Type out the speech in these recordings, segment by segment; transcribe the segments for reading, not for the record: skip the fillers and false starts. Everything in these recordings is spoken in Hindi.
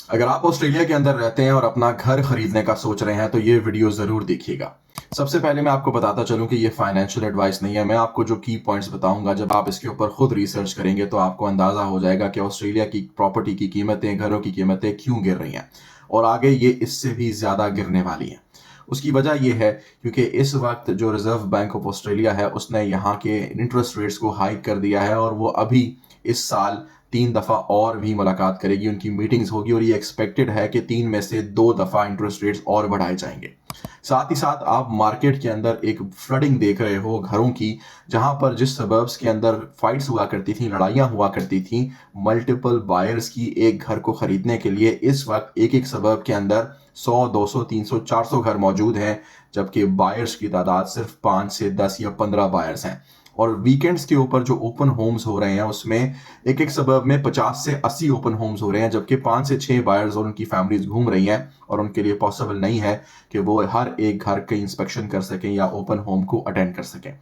अगर आप ऑस्ट्रेलिया के अंदर रहते हैं और अपना घर खरीदने का सोच रहे हैं तो ये वीडियो ज़रूर देखिएगा। सबसे पहले मैं आपको बताता चलूं कि ये फाइनेंशियल एडवाइस नहीं है। मैं आपको जो की पॉइंट्स बताऊंगा, जब आप इसके ऊपर खुद रिसर्च करेंगे तो आपको अंदाज़ा हो जाएगा कि ऑस्ट्रेलिया की प्रॉपर्टी की कीमतें, घरों की कीमतें क्यों गिर रही हैं और आगे ये इससे भी ज़्यादा गिरने वाली हैं। उसकी वजह यह है क्योंकि इस वक्त जो रिजर्व बैंक ऑफ ऑस्ट्रेलिया है उसने यहाँ के इंटरेस्ट रेट्स को हाइक कर दिया है और वो अभी इस साल 3 दफ़ा और भी मुलाकात करेगी, उनकी मीटिंग्स होगी और ये एक्सपेक्टेड है कि 3 में से 2 दफ़ा इंटरेस्ट रेट्स और बढ़ाए जाएंगे। साथ ही साथ आप मार्केट के अंदर एक फ्लडिंग देख रहे हो घरों की, जहां पर जिस सबर्ब्स के अंदर फाइट्स हुआ करती थी, लड़ाइयां हुआ करती थी मल्टीपल बायर्स की एक घर को खरीदने के लिए, इस वक्त एक एक सबर्ब के अंदर 100, 200, 300, 400 घर मौजूद हैं, जबकि बायर्स की तादाद सिर्फ 5 से 10 या 15 बायर्स हैं। और वीकेंड्स के ऊपर जो ओपन होम्स हो रहे हैं उसमें एक एक सबब में 50 से 80 ओपन होम्स हो रहे हैं, जबकि 5 से 6 बायर्स और उनकी फैमिलीज घूम रही हैं और उनके लिए पॉसिबल नहीं है कि वो हर एक घर का इंस्पेक्शन कर सकें या ओपन होम को अटेंड कर सकें।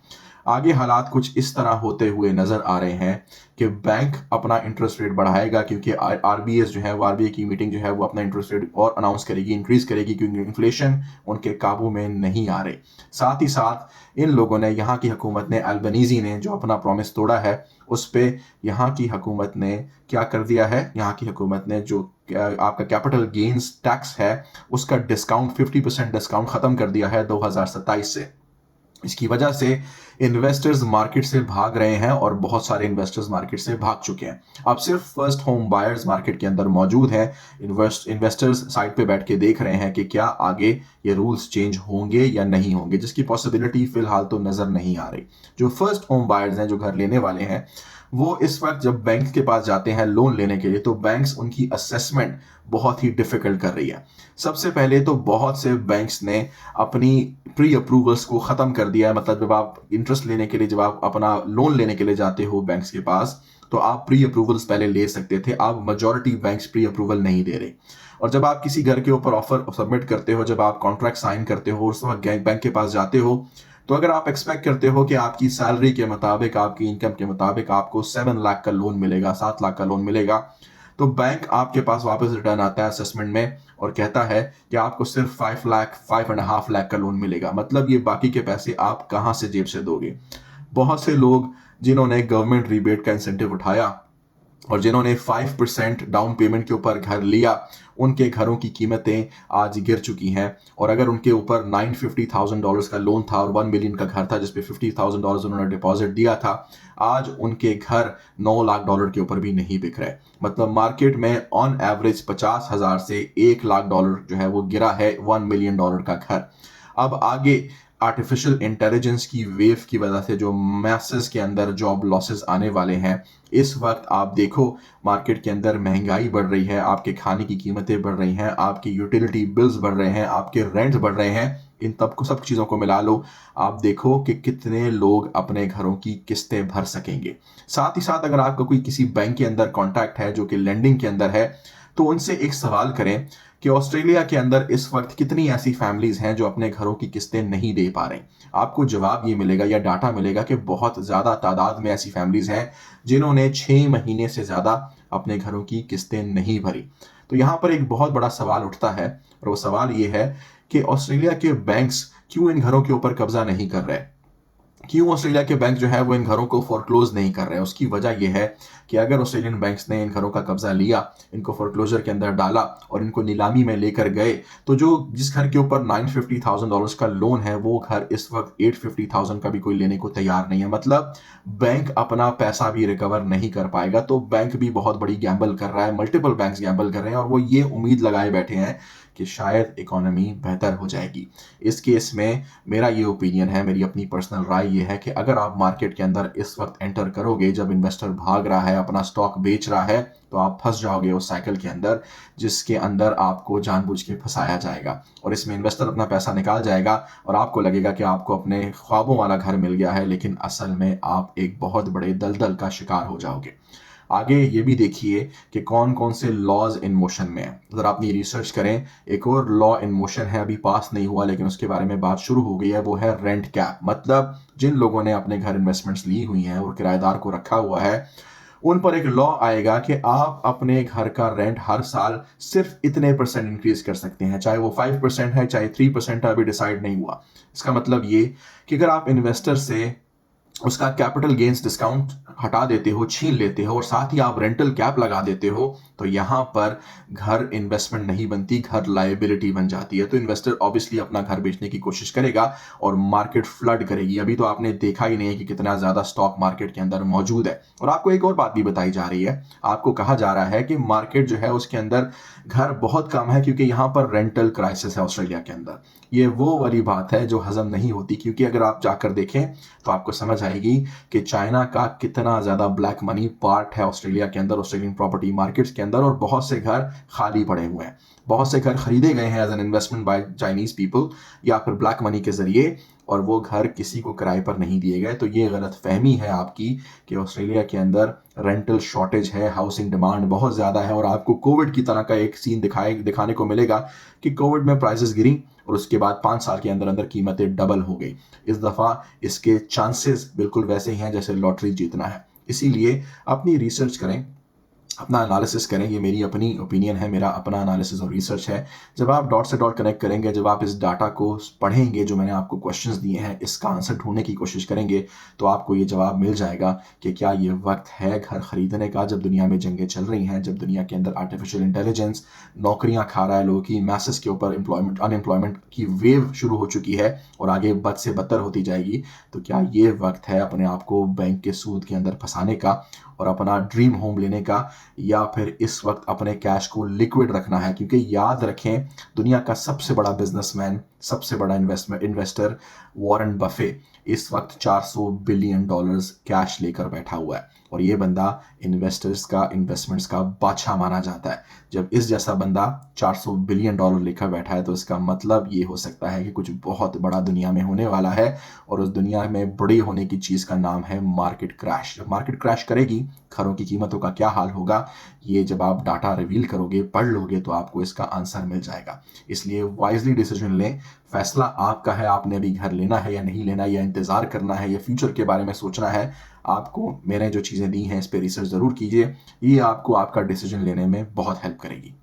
आगे हालात कुछ इस तरह होते हुए नजर आ रहे हैं कि बैंक अपना इंटरेस्ट रेट बढ़ाएगा, क्योंकि आरबीएस जो है वो आरबीआई की मीटिंग जो है वो अपना इंटरेस्ट रेट और अनाउंस करेगी, इंक्रीज करेगी, क्योंकि इन्फ्लेशन उनके काबू में नहीं आ रही। साथ ही साथ इन लोगों ने, यहाँ की हुकूमत ने, अल्बनीजी ने जो अपना प्रॉमिस तोड़ा है उस पर यहाँ की हुकूमत ने क्या कर दिया है, यहाँ की हुकूमत ने जो आपका कैपिटल गेन्स टैक्स है उसका डिस्काउंट 50% डिस्काउंट खत्म कर दिया है 2027 से। इसकी वजह से इन्वेस्टर्स मार्केट से भाग रहे हैं और बहुत सारे इन्वेस्टर्स मार्केट से भाग चुके हैं। अब सिर्फ फर्स्ट होम बायर्स मार्केट के अंदर मौजूद हैं। इन्वेस्टर्स साइड पे बैठ के देख रहे हैं कि क्या आगे ये रूल्स चेंज होंगे या नहीं होंगे, जिसकी पॉसिबिलिटी फिलहाल तो नजर नहीं आ रही। जो फर्स्ट होम बायर्स हैं, जो घर लेने वाले हैं, वो इस वक्त जब बैंक के पास जाते हैं लोन लेने के लिए तो बैंक्स उनकी असेसमेंट बहुत ही डिफिकल्ट कर रही है। सबसे पहले तो बहुत से बैंक्स ने अपनी प्री अप्रूवल्स को ख़त्म कर दिया है। मतलब जब आप इंटरेस्ट लेने के लिए, जब आप अपना लोन लेने के लिए जाते हो बैंक्स के पास, तो आप प्री अप्रूवल्स पहले ले सकते थे, अब मेजॉरिटी बैंक्स प्री अप्रूवल नहीं दे रहे। और जब आप किसी घर के ऊपर ऑफर सबमिट करते हो, जब आप कॉन्ट्रैक्ट साइन करते हो, उस वक्त बैंक के पास जाते हो, तो अगर आप एक्सपेक्ट करते हो कि आपकी सैलरी के मुताबिक, आपकी इनकम के मुताबिक आपको 7 लाख का लोन मिलेगा, 7 लाख का लोन मिलेगा, तो बैंक आपके पास वापस रिटर्न आता है असेसमेंट में और कहता है कि आपको सिर्फ 5 लाख, 5.5 लाख का लोन मिलेगा। मतलब ये बाकी के पैसे आप कहां से जेब से दोगे। बहुत से लोग जिन्होंने गवर्नमेंट रिबेट का इंसेंटिव उठाया और जिन्होंने 5% डाउन पेमेंट के ऊपर घर लिया, उनके घरों की कीमतें आज गिर चुकी हैं। और अगर उनके ऊपर $950,000 का लोन था और 1 मिलियन का घर था जिसपे $50,000 उन्होंने डिपॉजिट दिया था, आज उनके घर $9 लाख के ऊपर भी नहीं बिक रहे। मतलब मार्केट में ऑन एवरेज 50,000 से $1 लाख जो है वो गिरा है $1 मिलियन का घर। अब आगे आर्टिफिशियल इंटेलिजेंस की वेव की वजह से जो मैसेस के अंदर जॉब लॉसेस आने वाले हैं, इस वक्त आप देखो मार्केट के अंदर महंगाई बढ़ रही है, आपके खाने की कीमतें बढ़ रही हैं, आपकी यूटिलिटी बिल्स बढ़ रहे हैं, आपके रेंट बढ़ रहे हैं। इन तब को सब चीज़ों को मिला लो, आप देखो कि कितने लोग अपने घरों की किस्तें भर सकेंगे। साथ ही साथ अगर आपका कोई किसी बैंक के अंदर कॉन्टैक्ट है जो कि लेंडिंग के अंदर है, तो उनसे एक सवाल करें कि ऑस्ट्रेलिया के अंदर इस वक्त कितनी ऐसी फैमिलीज हैं जो अपने घरों की किस्तें नहीं दे पा रही। आपको जवाब ये मिलेगा या डाटा मिलेगा कि बहुत ज़्यादा तादाद में ऐसी फैमिलीज हैं जिन्होंने 6 महीने से ज़्यादा अपने घरों की किस्तें नहीं भरी। तो यहाँ पर एक बहुत बड़ा सवाल उठता है और वो सवाल ये है कि ऑस्ट्रेलिया के बैंक्स क्यों इन घरों के ऊपर कब्जा नहीं कर रहे, क्यों ऑस्ट्रेलिया के बैंक जो है वो इन घरों को फोरक्लोज नहीं कर रहे हैं। उसकी वजह यह है कि अगर ऑस्ट्रेलियन बैंक्स ने इन घरों का कब्जा लिया, इनको फोरक्लोजर के अंदर डाला और इनको नीलामी में लेकर गए, तो जो जिस घर के ऊपर $950,000 का लोन है, वो घर इस वक्त $850,000 का भी कोई लेने को तैयार नहीं है। मतलब बैंक अपना पैसा भी रिकवर नहीं कर पाएगा। तो बैंक भी बहुत बड़ी गैम्बल कर रहा है, मल्टीपल बैंक्स गैम्बल कर रहे हैं और वो ये उम्मीद लगाए बैठे हैं कि शायद इकोनॉमी बेहतर हो जाएगी। इस केस में मेरा ये ओपिनियन है, मेरी अपनी पर्सनल राय ये है कि अगर आप मार्केट के अंदर इस वक्त एंटर करोगे जब इन्वेस्टर भाग रहा है, अपना स्टॉक बेच रहा है, तो आप फंस जाओगे उस साइकिल के अंदर जिसके अंदर आपको जानबूझ के फंसाया जाएगा और इसमें इन्वेस्टर अपना पैसा निकाल जाएगा और आपको लगेगा कि आपको अपने ख्वाबों वाला घर मिल गया है, लेकिन असल में आप एक बहुत बड़े दलदल का शिकार हो जाओगे। आगे ये भी देखिए कि कौन कौन से लॉज इन मोशन में है। अगर आप रिसर्च करें, एक और लॉ इन मोशन है, अभी पास नहीं हुआ लेकिन उसके बारे में बात शुरू हो गई है, वो है रेंट कैप। मतलब जिन लोगों ने अपने घर इन्वेस्टमेंट्स ली हुई हैं और किराएदार को रखा हुआ है, उन पर एक लॉ आएगा कि आप अपने घर का रेंट हर साल सिर्फ इतने परसेंट इंक्रीज कर सकते हैं, चाहे वो 5% है, चाहे 3% है, अभी डिसाइड नहीं हुआ। इसका मतलब ये कि अगर आप इन्वेस्टर से उसका कैपिटल गेन्स डिस्काउंट हटा देते हो, छीन लेते हो, और साथ ही आप रेंटल कैप लगा देते हो, तो यहां पर घर इन्वेस्टमेंट नहीं बनती, घर लायबिलिटी बन जाती है। तो इन्वेस्टर ऑब्वियसली अपना घर बेचने की कोशिश करेगा और मार्केट फ्लड करेगी। अभी तो आपने देखा ही नहीं है कि कितना ज्यादा स्टॉक मार्केट के अंदर मौजूद है। और आपको एक और बात भी बताई जा रही है, आपको कहा जा रहा है कि मार्केट जो है उसके अंदर घर बहुत कम है क्योंकि यहां पर रेंटल क्राइसिस है ऑस्ट्रेलिया के अंदर। ये वो वाली बात है जो हजम नहीं होती, क्योंकि अगर आप जाकर देखें तो आपको समझ आएगी कि चाइना का कितना ज्यादा ब्लैक मनी पार्ट है ऑस्ट्रेलिया के अंदर, ऑस्ट्रेलियन प्रॉपर्टी मार्केट्स के अंदर, और बहुत से घर खाली पड़े हुए हैं। बहुत से घर खरीदे गए हैं as an investment by Chinese people या फिर ब्लैक मनी के जरिए, और वो घर किसी को किराए पर नहीं दिए गए। तो ये गलत फहमी है आपकी कि ऑस्ट्रेलिया के अंदर रेंटल शॉर्टेज है, हाउसिंग डिमांड बहुत ज्यादा है। और आपको कोविड की तरह का एक सीन दिखाने को मिलेगा कि कोविड में प्राइसेस गिरी और उसके बाद 5 साल के अंदर अंदर कीमतें डबल हो गई। इस दफा इसके चांसेस बिल्कुल वैसे ही हैं जैसे लॉटरी जीतना है। इसीलिए अपनी रिसर्च करें, अपना एनालिसिस करें। ये मेरी अपनी ओपिनियन है, मेरा अपना एनालिसिस और रिसर्च है। जब आप डॉट से डॉट कनेक्ट करेंगे, जब आप इस डाटा को पढ़ेंगे जो मैंने आपको क्वेश्चंस दिए हैं, इसका आंसर ढूंढने की कोशिश करेंगे, तो आपको ये जवाब मिल जाएगा कि क्या ये वक्त है घर खरीदने का, जब दुनिया में जंगें चल रही हैं, जब दुनिया के अंदर आर्टिफिशियल इंटेलिजेंस नौकरियां खा रहा है लोगों की, मैसेस के ऊपर अनएम्प्लॉयमेंट की वेव शुरू हो चुकी है और आगे बद से बदतर होती जाएगी। तो क्या ये वक्त है अपने आप को बैंक के सूद के अंदर फंसाने का और अपना ड्रीम होम लेने का, या फिर इस वक्त अपने कैश को लिक्विड रखना है? क्योंकि याद रखें, दुनिया का सबसे बड़ा बिजनेसमैन, सबसे बड़ा इन्वेस्टर वॉरेन बफे इस वक्त $400 बिलियन कैश लेकर बैठा हुआ है, और ये बंदा इन्वेस्टमेंट्स का बादशाह माना जाता है। जब इस जैसा बंदा $400 बिलियन लेकर बैठा है, तो इसका मतलब ये हो सकता है कि कुछ बहुत बड़ा दुनिया में होने वाला है, और उस दुनिया में बड़ी होने की चीज का नाम है मार्केट क्रैश। जब मार्केट क्रैश करेगी, घरों की कीमतों का क्या हाल होगा, ये जब आप डाटा रिवील करोगे, पढ़ लोगे, तो आपको इसका आंसर मिल जाएगा। इसलिए वाइजली डिसीजन लें, फैसला आपका है। आपने अभी घर लेना है या नहीं लेना, या इंतजार करना है, या फ्यूचर के बारे में सोचना है। आपको मैंने जो चीजें दी हैं इस पे रिसर्च जरूर कीजिए, ये आपको आपका डिसीजन लेने में बहुत हेल्प करेगी।